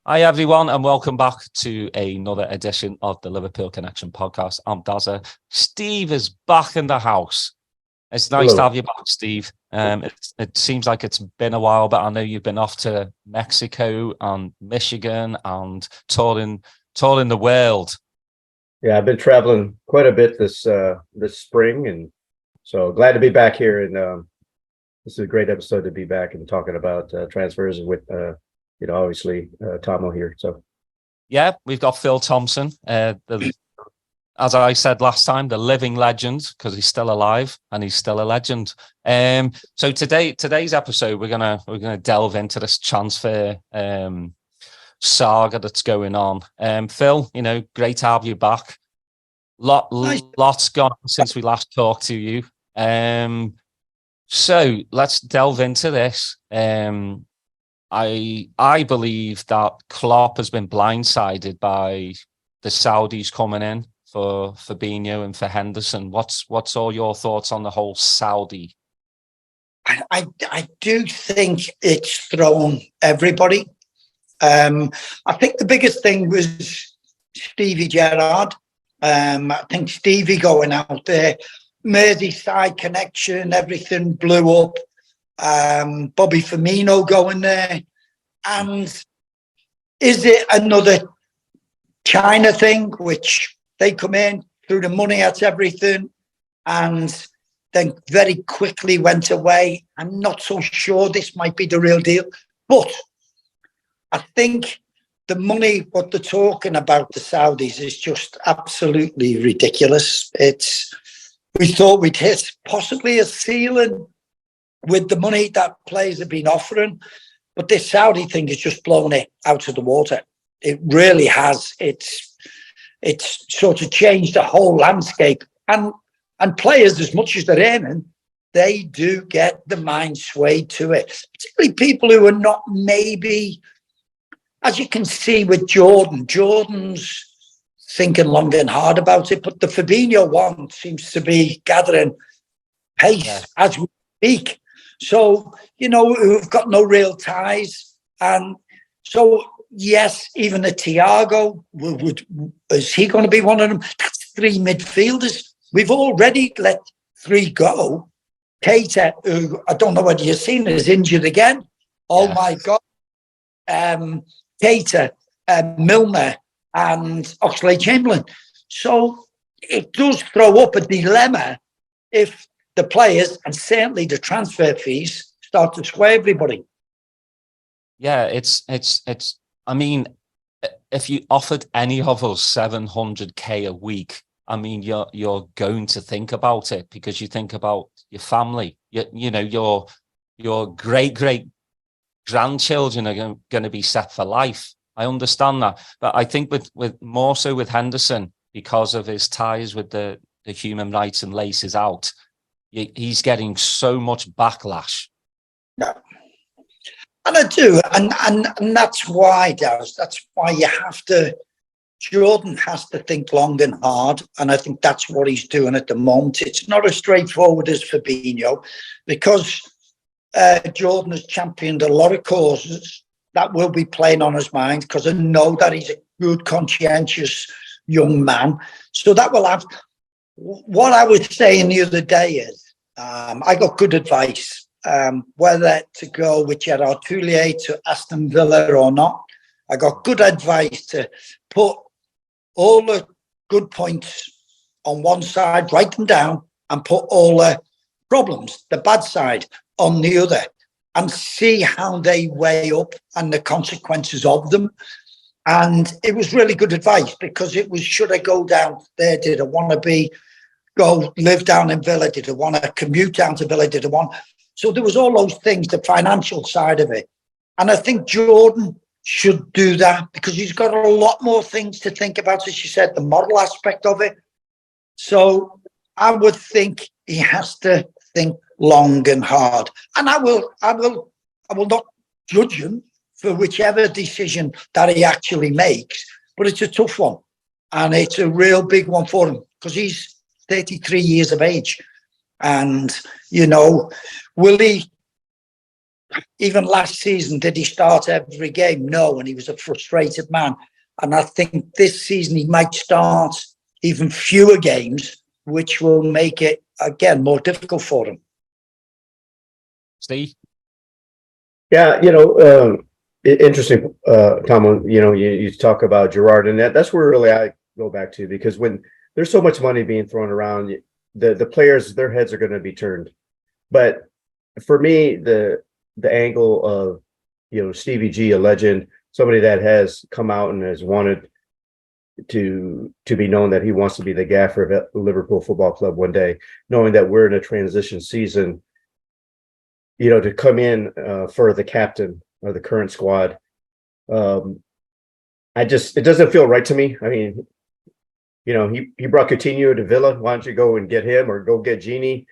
Hi everyone, and welcome back to another edition of the Liverpool Connection podcast. I'm Dazza. Steve is back in the house. It's nice to have you back, Steve. It seems like it's been a while, but I know you've been off to Mexico and Michigan and touring the world. Yeah, I've been traveling quite a bit this spring, and so glad to be back here. And this is a great episode to be back and talking about transfers with obviously Tomo here. So yeah, we've got Phil Thompson, as I said last time, the living legend, because he's still alive and he's still a legend. So today's episode, we're gonna delve into this transfer saga that's going on. Phil, great to have you back. Lots gone on since we last talked to you. So let's delve into this. I believe that Klopp has been blindsided by the Saudis coming in for Fabinho and for Henderson. What's all your thoughts on the whole Saudi? I do think it's thrown everybody. I think the biggest thing was Stevie Gerrard. I think Stevie going out there, Merseyside connection, everything blew up. Bobby Firmino going there. And is it another China thing, which they come in, threw the money at everything, and then very quickly went away? I'm not so sure this might be the real deal. But I think the money, what they're talking about, the Saudis, is just absolutely ridiculous. We thought we'd hit possibly a ceiling with the money that players have been offering, but this Saudi thing has just blown it out of the water. It really has. It's sort of changed the whole landscape. And players, as much as they're earning, they do get the mind swayed to it. Particularly people who are not maybe, as you can see with Jordan's thinking long and hard about it, but the Fabinho one seems to be gathering pace as we speak. So, who've got no real ties. And so, yes, even a Thiago, is he going to be one of them? That's three midfielders. We've already let three go. Keita, who I don't know whether you've seen, is injured again. Oh, my God. Keita, Milner, and Oxlade-Chamberlain. So it does throw up a dilemma if the players and certainly the transfer fees start to sway everybody. Yeah, it's. I mean, if you offered any of us 700k a week, I mean, you're going to think about it, because you think about your family. Your great grandchildren are going to be set for life. I understand that, but I think with more so with Henderson, because of his ties with the human rights and laces out, he's getting so much backlash. No. And I do. And that's why, Daz, that's why Jordan has to think long and hard. And I think that's what he's doing at the moment. It's not as straightforward as Fabinho, because Jordan has championed a lot of causes that will be playing on his mind, because I know that he's a good, conscientious young man. So that will have. What I was saying the other day is, I got good advice, whether to go with Gerrard to Aston Villa or not. I got good advice to put all the good points on one side, write them down, and put all the problems, the bad side, on the other, and see how they weigh up and the consequences of them. And it was really good advice, because it was, should I go down there? Did I want to go live down in Villa? Did I want to commute down to Villa? Did I want? So there was all those things, the financial side of it. And I think Jordan should do that, because he's got a lot more things to think about, as you said, the moral aspect of it. So I would think he has to think long and hard. And I will not judge him for whichever decision that he actually makes, but it's a tough one. And it's a real big one for him, because he's 33 years of age. And, will he even last season, did he start every game? No, and he was a frustrated man. And I think this season he might start even fewer games, which will make it, again, more difficult for him. Steve? Yeah, interesting, Tom. You talk about Gerrard, and that's where really I go back to, because when there's so much money being thrown around, the players, their heads are going to be turned. But for me, the angle of Stevie G, a legend, somebody that has come out and has wanted to be known that he wants to be the gaffer of Liverpool Football Club one day, knowing that we're in a transition season, to come in for the captain or the current squad. It doesn't feel right to me. I mean, he brought Coutinho to Villa. Why don't you go and get him, or go get Genie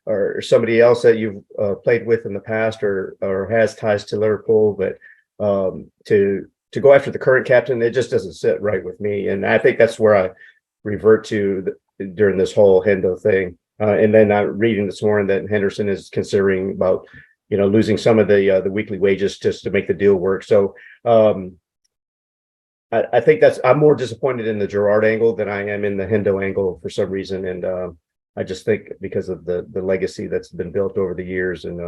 or somebody else that you've played with in the past or has ties to Liverpool? But to go after the current captain, it just doesn't sit right with me. And I think that's where I revert to during this whole Hendo thing. And then I'm reading this morning that Henderson is considering about, losing some of the weekly wages just to make the deal work. So I think I'm more disappointed in the Gerrard angle than I am in the Hendo angle for some reason. And I just think because of the legacy that's been built over the years and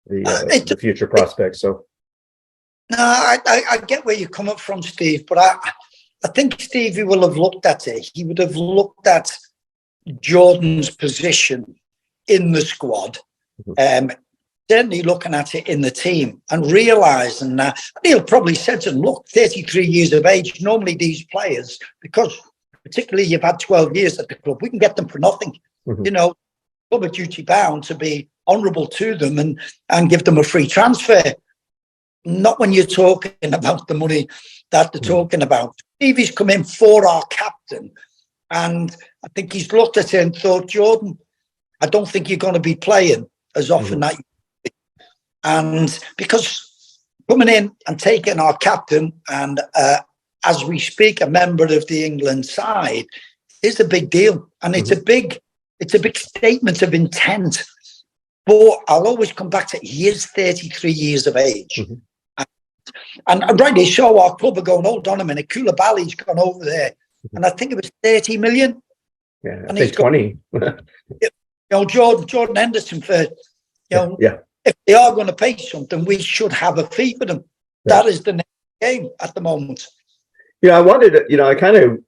the future prospects. So. No, I get where you're coming from, Steve, but I think Stevie will have looked at it. He would have looked at Jordan's position in the squad, certainly looking at it in the team, and realising that he'll probably said to them, look, 33 years of age, normally these players, because particularly you've had 12 years at the club, we can get them for nothing. Club are duty bound to be honourable to them and give them a free transfer. Not when you're talking about the money that they're talking about. Stevie's come in for our captain, and I think he's looked at it and thought, Jordan, I don't think you're going to be playing as often that you be. And because coming in and taking our captain, and as we speak, a member of the England side, is a big deal, and it's a big statement of intent. But I'll always come back to, he is 33 years of age. And rightly so, our club are going, hold on a minute, Koulibaly's gone over there. And I think it was 30 million. Yeah, and I think 20. Jordan Henderson for, if they are going to pay something, we should have a fee for them. Yeah. That is the next game at the moment. I wanted to, I kind of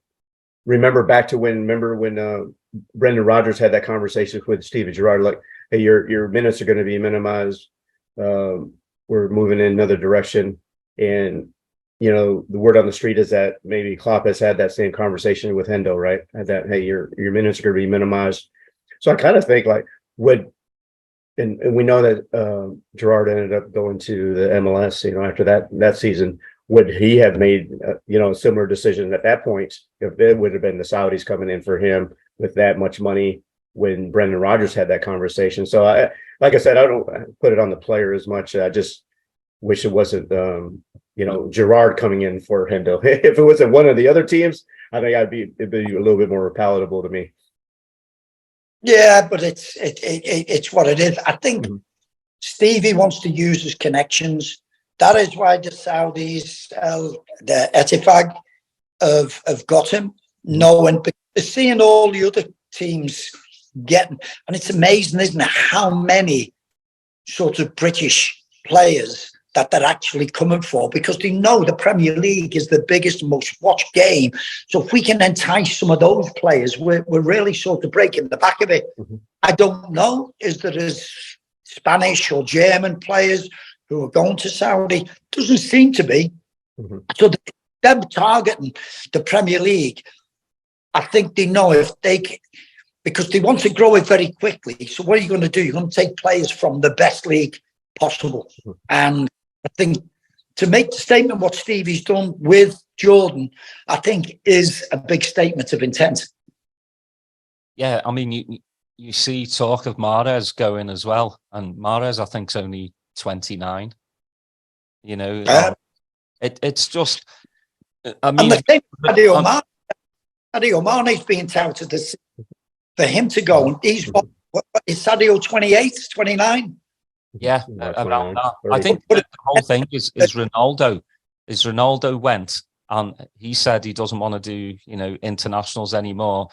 remember back to when Brendan Rodgers had that conversation with Steven Gerrard, like, hey, your minutes are going to be minimized. We're moving in another direction. And, the word on the street is that maybe Klopp has had that same conversation with Hendo, right? That, hey, your minutes are going to be minimized. So I kind of think like, and we know that Gerrard ended up going to the MLS, after that season. Would he have made, a similar decision at that point if it would have been the Saudis coming in for him with that much money when Brendan Rodgers had that conversation? So like I said, I don't put it on the player as much. I just wish it wasn't, Gerrard coming in for Hendo. If it wasn't one of the other teams, I think it'd be a little bit more palatable to me. Yeah, but it's what it is. I think Stevie wants to use his connections. That is why the Saudis, the Etihad, have got him. Knowing, because seeing all the other teams getting, and it's amazing, isn't it, how many sort of British players that they're actually coming for, because they know the Premier League is the biggest, most watched game. So if we can entice some of those players, we're really sort of breaking the back of it. I don't know, is there Spanish or German players who are going to Saudi? Doesn't seem to be. So them targeting the Premier League, I think they know if they can, because they want to grow it very quickly. So what are you going to do? You're going to take players from the best league possible. And I think to make the statement what Stevie's done with Jordan, I think is a big statement of intent. Yeah, I mean, you see talk of Mahrez going as well. And Mahrez, I think, is only 29. It's just, I mean, and the Sadio Mane's being touted as for him to go, and he's what is Sadio 28, 29? Yeah, About around 29, that. 30. I think the whole thing is Ronaldo. Is Ronaldo went and he said he doesn't want to do, internationals anymore.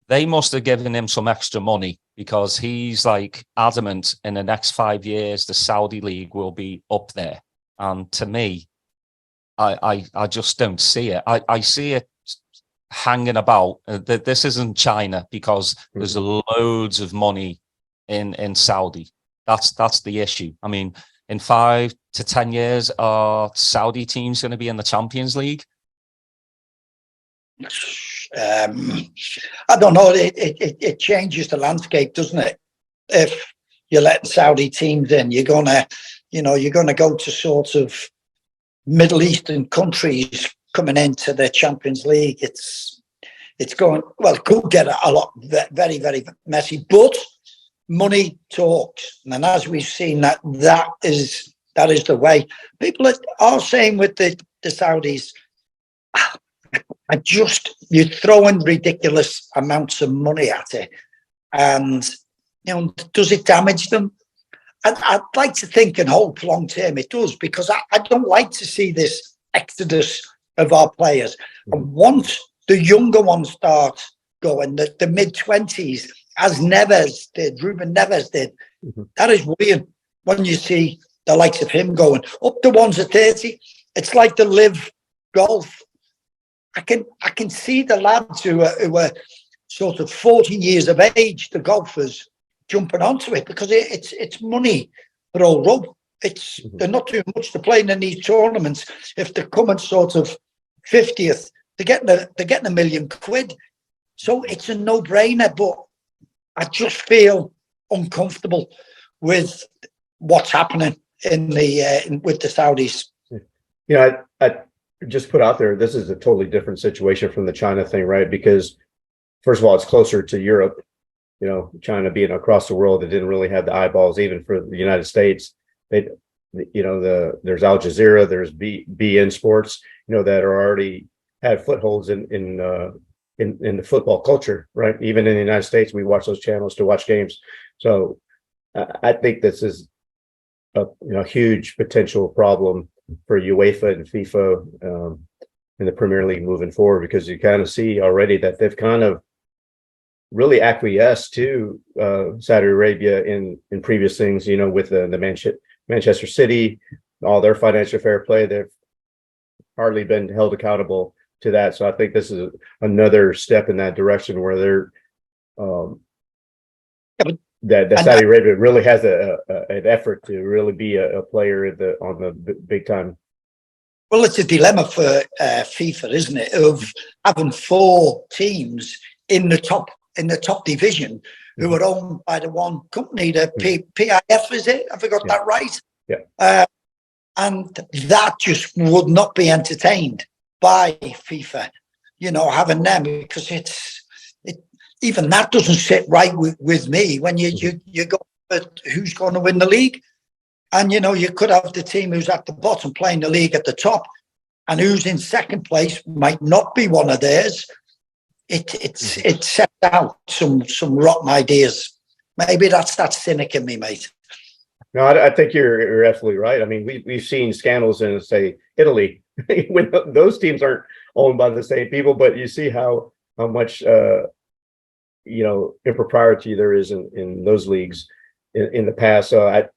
They must have given him some extra money because he's like adamant in the next 5 years the Saudi league will be up there. And to me, I just don't see it. I see it hanging about. This isn't China because there's loads of money in Saudi. That's the issue. I mean, in 5 to 10 years, are Saudi teams going to be in the Champions League? I don't know. It changes the landscape, doesn't it? If you're letting Saudi teams in, you're gonna go to sort of Middle Eastern countries coming into the Champions League. It's going, well, it could get a lot very, very messy, but money talks, and as we've seen, that is the way. People are saying with the Saudis, you're throwing ridiculous amounts of money at it, and does it damage them? I'd like to think and hope long term it does, because I don't like to see this exodus of our players. And once the younger ones start going, the mid-20s, as Neves did, Ruben Neves did, that is worrying when you see the likes of him going up to ones at 30. It's like the live golf. I can see the lads who are sort of 40 years of age, the golfers, jumping onto it because it's money for all rub. They're not doing much to play in these tournaments. If they're coming sort of 50th, they're getting £1 million. So it's a no-brainer. But I just feel uncomfortable with what's happening with the Saudis. I just put out there, this is a totally different situation from the China thing, right? Because first of all, it's closer to Europe. China being across the world, they didn't really have the eyeballs, even for the United States. There's Al Jazeera, there's BN Sports, that are already had footholds in the football culture, right? Even in the United States, we watch those channels to watch games. So I think this is a huge potential problem for UEFA and FIFA in the Premier League moving forward, because you kind of see already that they've kind of really acquiesced to Saudi Arabia in previous things, with the Manchester City, all their financial fair play. They've hardly been held accountable to that. So I think this is another step in that direction where they're that Saudi Arabia really has an effort to really be a player on the big time. Well, it's a dilemma for FIFA, isn't it, of having 4 teams in the top division who are owned by the one company, the PIF, is it? Have I got that right? Yeah. And that just would not be entertained by FIFA, having them, because even that doesn't sit right with me when you go at who's going to win the league. And, you could have the team who's at the bottom playing the league at the top, and who's in second place might not be one of theirs. It sets out some rotten ideas. Maybe that's that cynic in me, mate. No, I think you're absolutely right. I mean, we've seen scandals in, say, Italy when those teams aren't owned by the same people, but you see how much impropriety there is in those leagues in the past. So I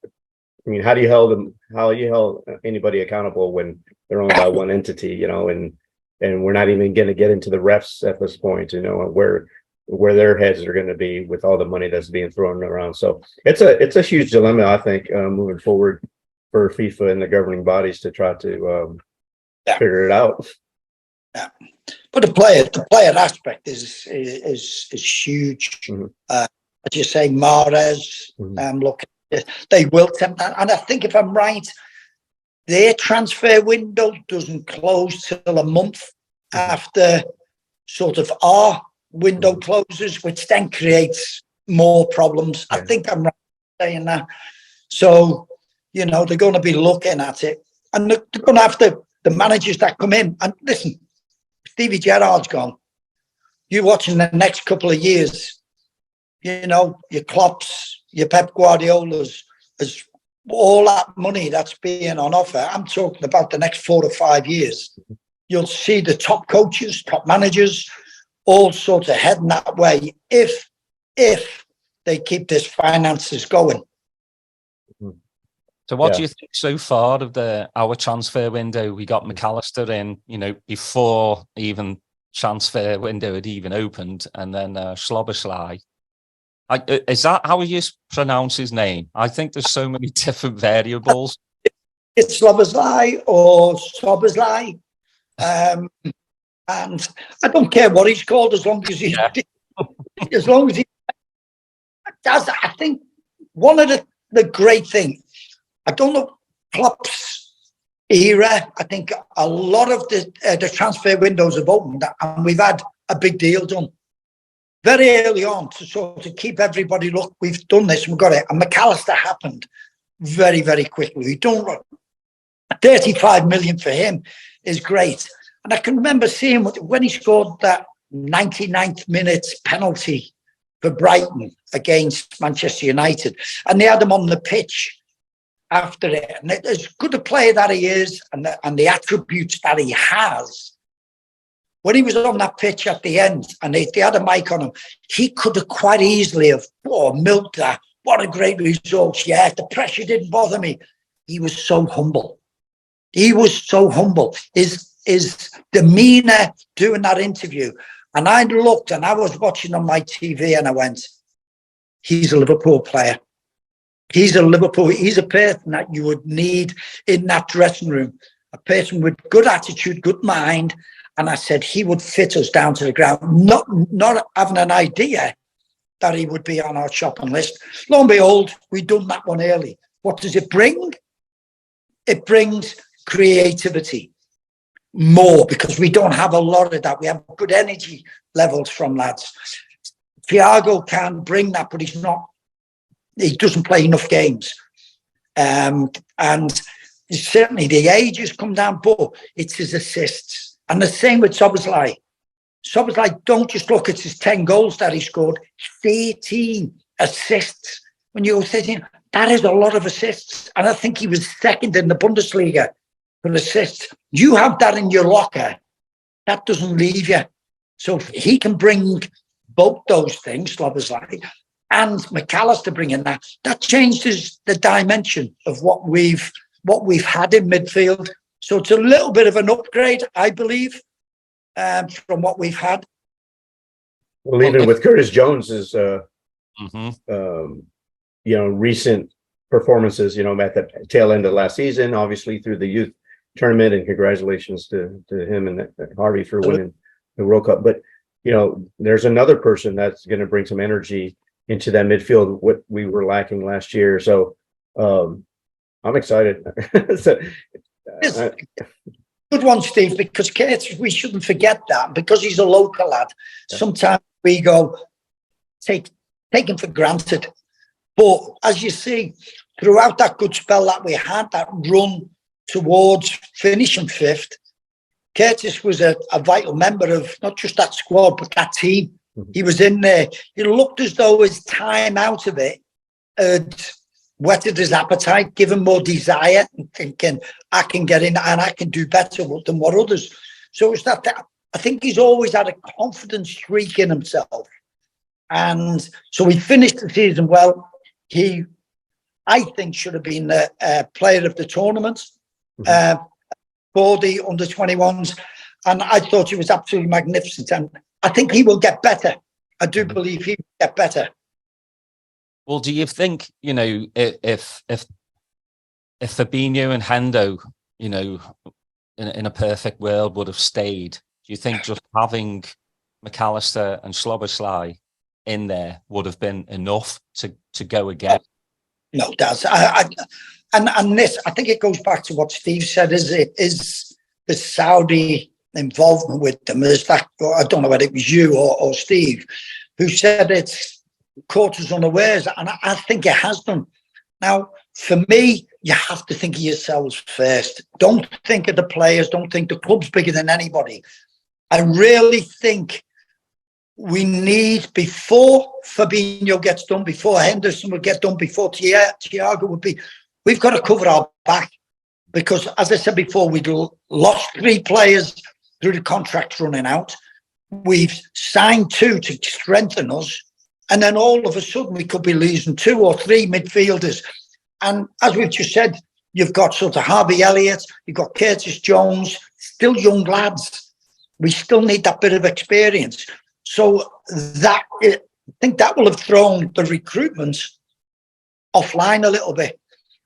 mean, how you held anybody accountable when they're owned by one entity, and we're not even going to get into the refs at this point, where their heads are going to be with all the money that's being thrown around. So it's a huge dilemma, I think, moving forward for FIFA and the governing bodies to try to figure it out. Yeah, but the player aspect is huge. As you say, Mahrez, look, they will tempt that, and I think if I'm right, their transfer window doesn't close till a month after sort of our window closes, which then creates more problems. I think I'm right saying that. So, they're going to be looking at it, and they're going to have the managers that come in. And listen, Stevie Gerrard's gone. You're watching the next couple of years, your Klopps, your Pep Guardiolas, as all that money that's being on offer, I'm talking about the next 4 to 5 years, you'll see the top coaches, top managers, all sorts of heading that way if they keep this finances going. So what do you think so far of our transfer window? We got McAllister in, before even transfer window had even opened, and then Slobosly. Is that how you pronounce his name? I think there's so many different variables. It's Slobosly or Soboslai. And I don't care what he's called as long as he does. I think one of the great things, I don't know, Klopp's era, I think a lot of the transfer windows have opened and we've had a big deal done very early on to keep everybody, look, we've done this, we've got it. And McAllister happened very, very quickly. We don't 35 million for him is great. And I can remember seeing when he scored that 99th minute penalty for Brighton against Manchester United, and they had him on the pitch after it. And as good a player that he is, and the attributes that he has, when he was on that pitch at the end, and they had a mic on him, he could have quite easily have milked that. What a great result! Yeah, the pressure didn't bother me. He was so humble. He was so humble. His demeanor doing that interview. And I looked and I was watching on my TV and I went, he's a Liverpool player. He's a person that you would need in that dressing room. A person with good attitude, good mind. And I said, he would fit us down to the ground. Not having an idea that he would be on our shopping list. Lo and behold, we've done that one early. What does it bring? It brings creativity. More, because we don't have a lot of that. We have good energy levels from lads. Thiago can bring that, but he doesn't play enough games. And certainly the age has come down, but it's his assists. And the same with Soboslai. Soboslai, don't just look at his 10 goals that he scored, 13 assists. When you're thinking, that is a lot of assists. And I think he was second in the Bundesliga for assists. You have that in your locker, that doesn't leave you. So he can bring both those things, Slobosly and McAllister bringing that changes the dimension of what we've had in midfield. So it's a little bit of an upgrade, I believe, from what we've had. Well, even with Curtis Jones's recent performances, at the tail end of last season, obviously through the youth tournament, and congratulations to him and Harvey for winning the World Cup. But there's another person that's going to bring some energy into that midfield, what we were lacking last year. So I'm excited. Good one, Steve, because Curtis, we shouldn't forget that, because he's a local lad. Sometimes we go take him for granted. But as you see, throughout that good spell that we had, that run towards finishing fifth, Curtis was a vital member of not just that squad, but that team. He was in there. It looked as though his time out of it had whetted his appetite, given more desire, and thinking, I can get in and I can do better than what others. So it's that I think he's always had a confidence streak in himself. And so he finished the season well. He, I think, should have been the player of the tournament for the under-21s. And I thought he was absolutely magnificent. And I think he will get better. I do believe he will get better. Well, do you think, if Fabinho and Hendo, in a perfect world would have stayed, do you think just having McAllister and Slobosly in there would have been enough to go again? No, Daz. And this, I think it goes back to what Steve said, is the Saudi involvement with them. Is that, I don't know whether it was you or Steve, who said it's caught us unawares, and I think it has done. Now, for me, you have to think of yourselves first. Don't think of the players. Don't think the club's bigger than anybody. I really think we need, before Fabinho gets done, before Henderson will get done, before Thiago would be, we've got to cover our back because, as I said before, we'd lost 3 players through the contracts running out. We've signed 2 to strengthen us. And then all of a sudden, we could be losing 2 or 3 midfielders. And as we've just said, you've got sort of Harvey Elliott, you've got Curtis Jones, still young lads. We still need that bit of experience. So I think that will have thrown the recruitment offline a little bit.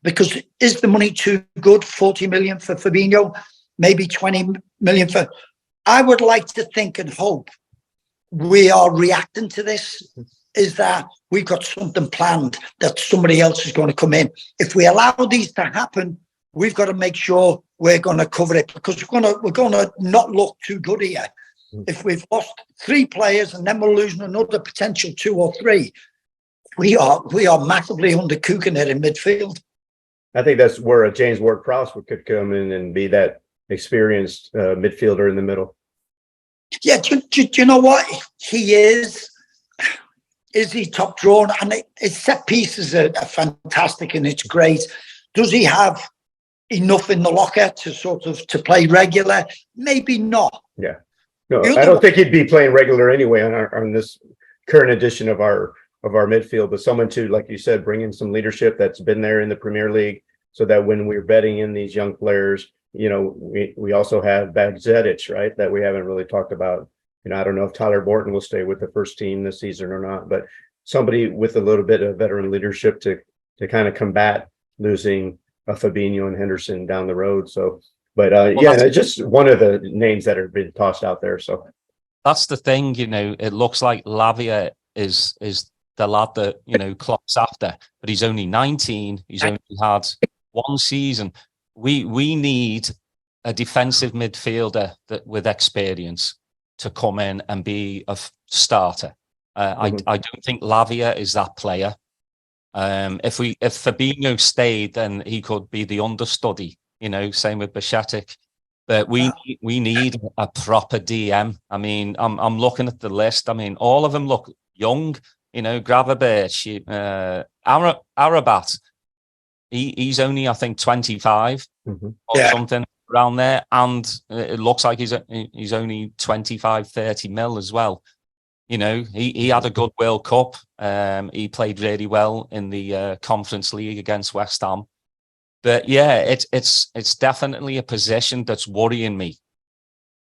Because is the money too good? 40 million for Fabinho, maybe 20 million for... I would like to think and hope we are reacting to this, is that we've got something planned that somebody else is going to come in. If we allow these to happen, we've got to make sure we're going to cover it because we're going to not look too good here. If we've lost 3 players and then we're losing another potential 2 or 3, we are massively undercooking it in midfield. I think that's where a James Ward-Prowse could come in and be that experienced midfielder in the middle. Yeah, do you know what he is? Is he top drawn? And his set pieces are fantastic and it's great. Does he have enough in the locker to play regular? Maybe not. Yeah, no, I don't think he'd be playing regular anyway on this current edition of our midfield. But someone to, like you said, bring in some leadership that's been there in the Premier League, so that when we're betting in these young players, you know, we also have Bagzetic, right, that we haven't really talked about. You know, I don't know if Tyler Morton will stay with the first team this season or not, but somebody with a little bit of veteran leadership to kind of combat losing a Fabinho and Henderson down the road. So, but yeah, just one of the names that have been tossed out there. So that's the thing, you know, it looks like Lavia is the lad that, you know, Klopp's after, but he's only 19. He's only had 1 season. We need a defensive midfielder with experience to come in and be a starter. I don't think Lavia is that player. If Fabinho stayed, then he could be the understudy. You know, same with Bajcetic. But we need a proper DM. I mean, I'm looking at the list. I mean, all of them look young. You know, Gravenberch, Arabat. He's only, I think, 25 or something around there, and it looks like he's only 25, 30 mil as well. You know, he had a good World Cup. He played really well in the Conference League against West Ham. But yeah, it's definitely a position that's worrying me.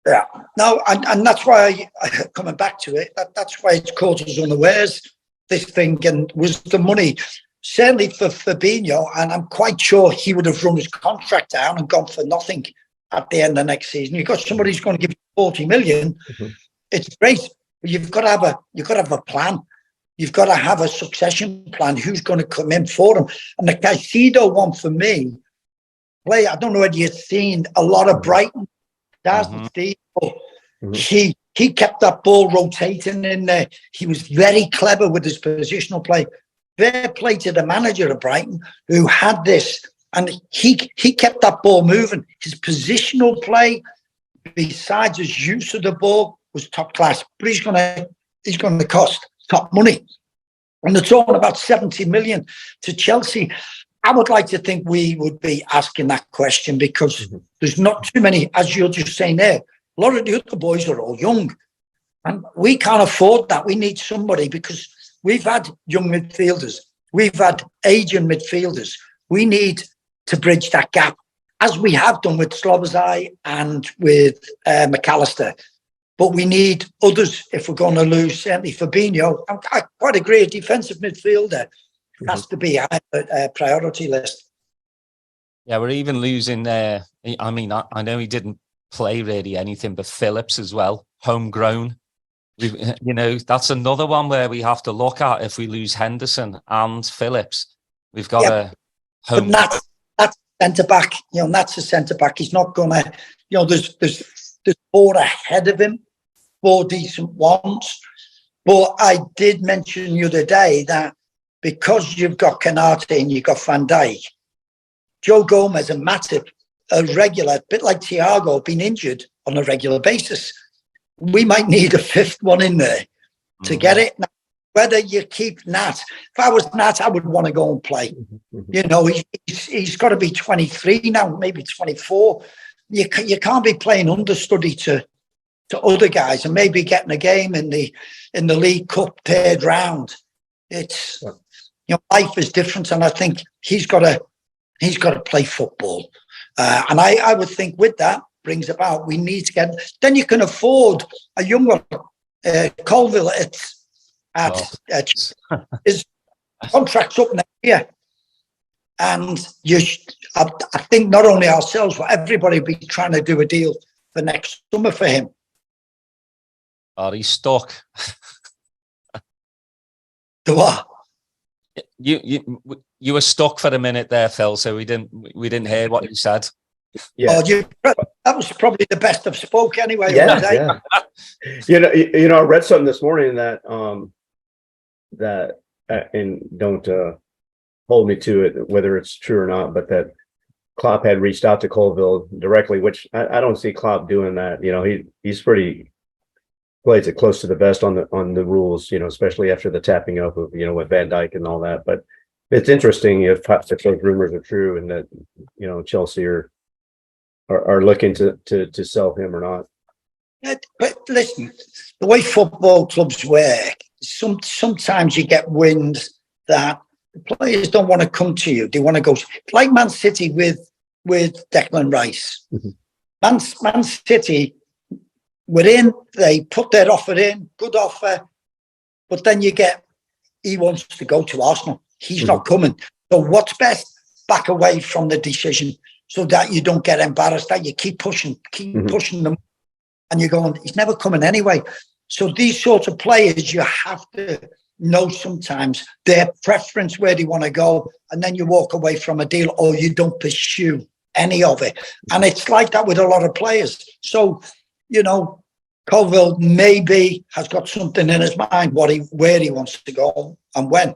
Yeah, no, and that's why coming back to it, that's why it's caught us unawares, this thing, and was the money. Certainly for Fabinho, and I'm quite sure he would have run his contract down and gone for nothing at the end of next season. You've got somebody who's going to give you 40 million. It's great, but you've got to have a plan. You've got to have a succession plan. Who's going to come in for him? And the Caicedo one for me, I don't know whether you've seen a lot of Brighton. He kept that ball rotating in there. He was very clever with his positional play. Fair play to the manager of Brighton who had this, and he kept that ball moving. His positional play, besides his use of the ball, was top class. But he's going to cost top money, and they're talking about 70 million to Chelsea. I would like to think we would be asking that question because there's not too many, as you're just saying there. A lot of the other boys are all young, and we can't afford that. We need somebody because we've had young midfielders. We've had aging midfielders. We need to bridge that gap, as we have done with Slobozai and with McAllister. But we need others if we're going to lose. Certainly Fabinho, I quite agree, a defensive midfielder has to be a priority list. Yeah, we're even losing there. I mean, I know he didn't play really anything but Phillips as well, homegrown. You know, that's another one where we have to look at. If we lose Henderson and Phillips, we've got a home. But that's centre back. You know, that's a centre back. He's not gonna. You know, there's 4 ahead of him, 4 decent ones. But I did mention the other day that because you've got Canate and you've got Van Dijk, Joe Gomez and Matip are regular, a bit like Thiago, been injured on a regular basis. We might need a 5th one in there to get it. Now, whether you keep Nat. If I was Nat, I would want to go and play. You know, he's got to be 23 now, maybe 24. You can't be playing understudy to other guys and maybe getting a game in the League Cup third round. It's, you know, life is different, and I think he's got to play football. And I would think with that brings about, we need to get, then you can afford a young one, Colville his contract's up next year. And I think not only ourselves, but everybody will be trying to do a deal for next summer for him. Are he stuck? The what? You were stuck for a minute there, Phil, so we didn't hear what you said. Yeah. Oh, that was probably the best I've spoke anyway. Yeah. You know, I read something this morning that and don't hold me to it whether it's true or not, but that Klopp had reached out to Colville directly, which I don't see Klopp doing that. You know, he's pretty plays it close to the vest on the rules, you know, especially after the tapping up of, you know, with Van Dijk and all that. But it's interesting if those rumors are true and that, you know, Chelsea are looking to sell him or not. But listen, the way football clubs work, sometimes you get wind that the players don't want to come to you. They want to go, like Man City with Declan Rice. Mm-hmm. Man City were in, they put their offer in, good offer, but then he wants to go to Arsenal. He's not coming. So what's best? Back away from the decision so that you don't get embarrassed, that you keep pushing them, and you're going, he's never coming anyway. So these sorts of players, you have to know sometimes their preference, where they want to go, and then you walk away from a deal or you don't pursue any of it. And it's like that with a lot of players. So, you know, Colville maybe has got something in his mind where he wants to go and when.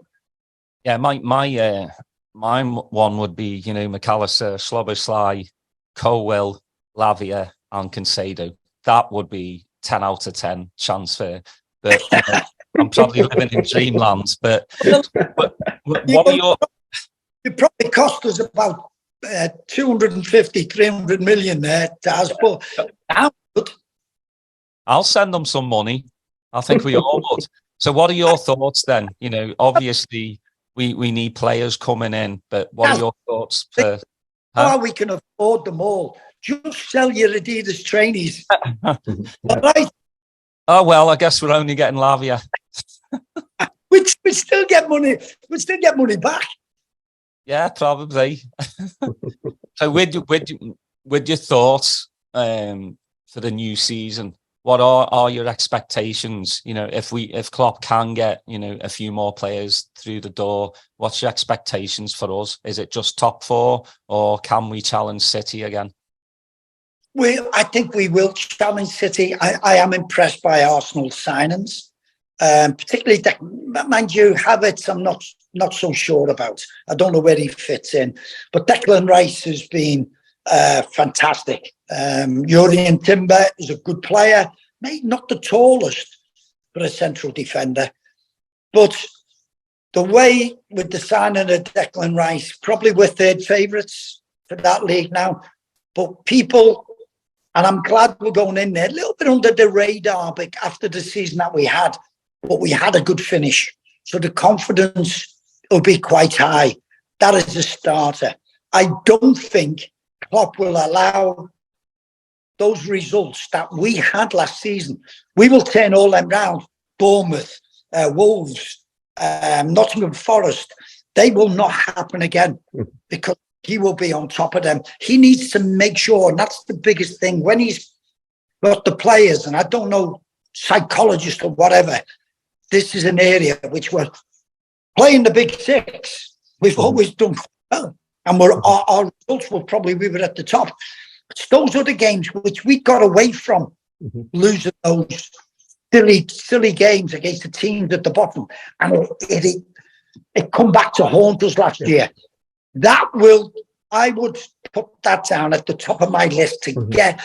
Yeah, my one would be, you know, McAllister, Szoboszlai, Colwell, Lavia, and Concedo. That would be 10 out of 10 transfer. But you know, I'm probably living in dreamland. But what are your? It probably cost us about 250, 300 million there, Taz. But I'll send them some money. I think we all would. So what are your thoughts then? You know, obviously we need players coming in, but what are your thoughts? How we can afford them all? Just sell your Adidas trainees. All right. Oh, well, I guess we're only getting Lavia. we still get money. We still get money back. Yeah, probably. So with your thoughts for the new season, what are your expectations? You know, if Klopp can get, you know, a few more players through the door, what's your expectations for us? Is it just top four, or can we challenge City again? I think we will challenge City. I am impressed by Arsenal signings, particularly, mind you, Havertz I'm not so sure about. I don't know where he fits in, but Declan Rice has been fantastic. Julian Timber is a good player, maybe not the tallest, but a central defender. But the way with the signing of Declan Rice, probably we're third favourites for that league now. But people, and I'm glad we're going in there a little bit under the radar, but after the season that we had, but we had a good finish. So the confidence will be quite high. That is a starter. I don't think Klopp will allow those results that we had last season. We will turn all them round. Bournemouth, Wolves, Nottingham Forest. They will not happen again because he will be on top of them. He needs to make sure, and that's the biggest thing, when he's got the players, and I don't know, psychologist or whatever, this is an area which we're playing the big six. We've always done well, and our results will probably be at the top. It's those other games which we got away from, losing those silly games against the teams at the bottom, and it come back to haunt us last year. I would put that down at the top of my list to get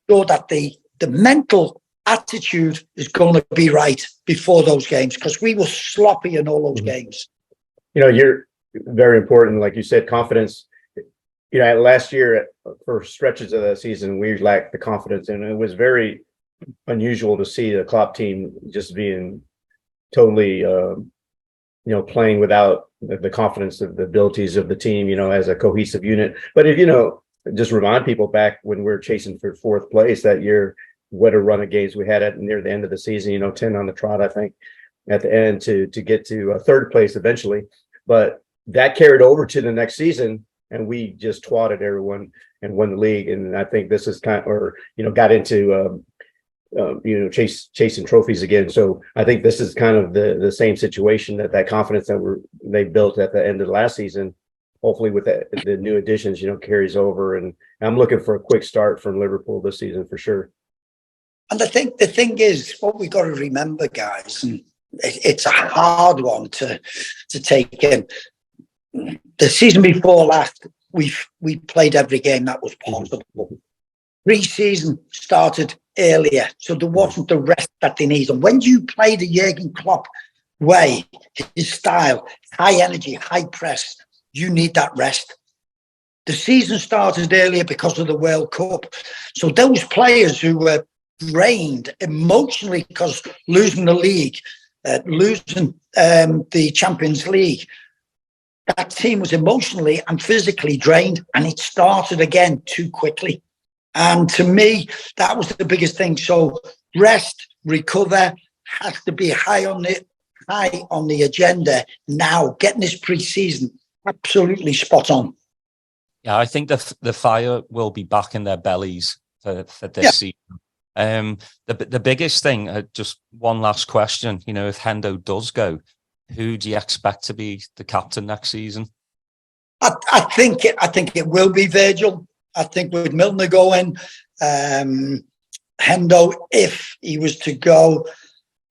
sure that the mental attitude is going to be right before those games, because we were sloppy in all those games. You know, you're very important, like you said, confidence. You know, last year for stretches of the season, we lacked the confidence, and it was very unusual to see the Klopp team just being totally, playing without the confidence of the abilities of the team, as a cohesive unit. But if, just remind people back when we were chasing for fourth place that year, what a run of games we had at near the end of the season, 10 on the trot, I think, at the end to get to third place eventually. But that carried over to the next season, and we just twatted everyone and won the league. And I think this is got into chasing trophies again. So I think this is kind of the same situation, that confidence that they built at the end of the last season, hopefully with the new additions, carries over. And I'm looking for a quick start from Liverpool this season for sure. And I think the thing is, what we got to remember, guys, and it's a hard one to take in. The season before last, we played every game that was possible. Pre-season started earlier, so there wasn't the rest that they need. And when you play the Jurgen Klopp way, his style, high energy, high press, you need that rest. The season started earlier because of the World Cup. So those players who were drained emotionally because losing the league, losing the Champions League, that team was emotionally and physically drained, and it started again too quickly. And to me, that was the biggest thing. So rest, recover has to be high on the agenda now. Getting this pre-season absolutely spot on. Yeah, I think the fire will be back in their bellies for this season. The biggest thing, just one last question, if Hendo does go, who do you expect to be the captain next season? I think it will be Virgil. I think with Milner going, Hendo, if he was to go,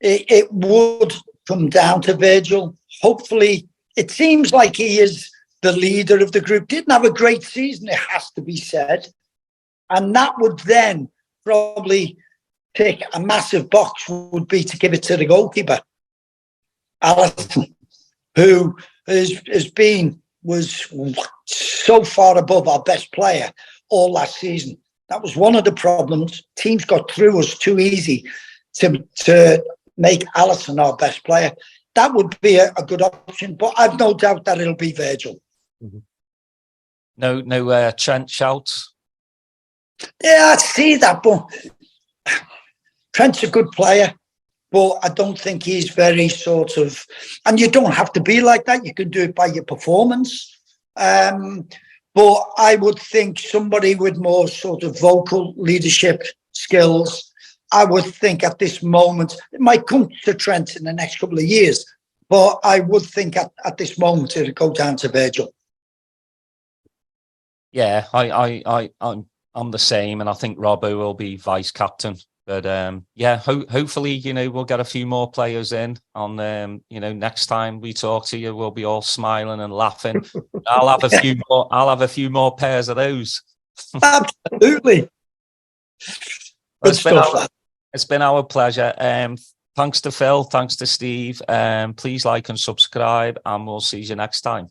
it would come down to Virgil. Hopefully, it seems like he is the leader of the group. Didn't have a great season, it has to be said. And that would then probably tick a massive box, would be to give it to the goalkeeper, Alisson, who was so far above our best player all last season. That was one of the problems. Teams got through us too easy to make Alisson our best player. That would be a good option, but I've no doubt that it'll be Virgil. Mm-hmm. No Trent shouts? Yeah, I see that, but Trent's a good player, but I don't think he's very sort of, and you don't have to be like that. You can do it by your performance. But I would think somebody with more sort of vocal leadership skills, I would think at this moment, it might come to Trent in the next couple of years, but I would think at this moment it would go down to Virgil. Yeah, I'm the same, and I think Robbo will be vice captain. But hopefully, we'll get a few more players in on, next time we talk to you, we'll be all smiling and laughing. I'll have a few more pairs of those. Absolutely. It's been our pleasure. Thanks to Phil. Thanks to Steve. Please like and subscribe, and we'll see you next time.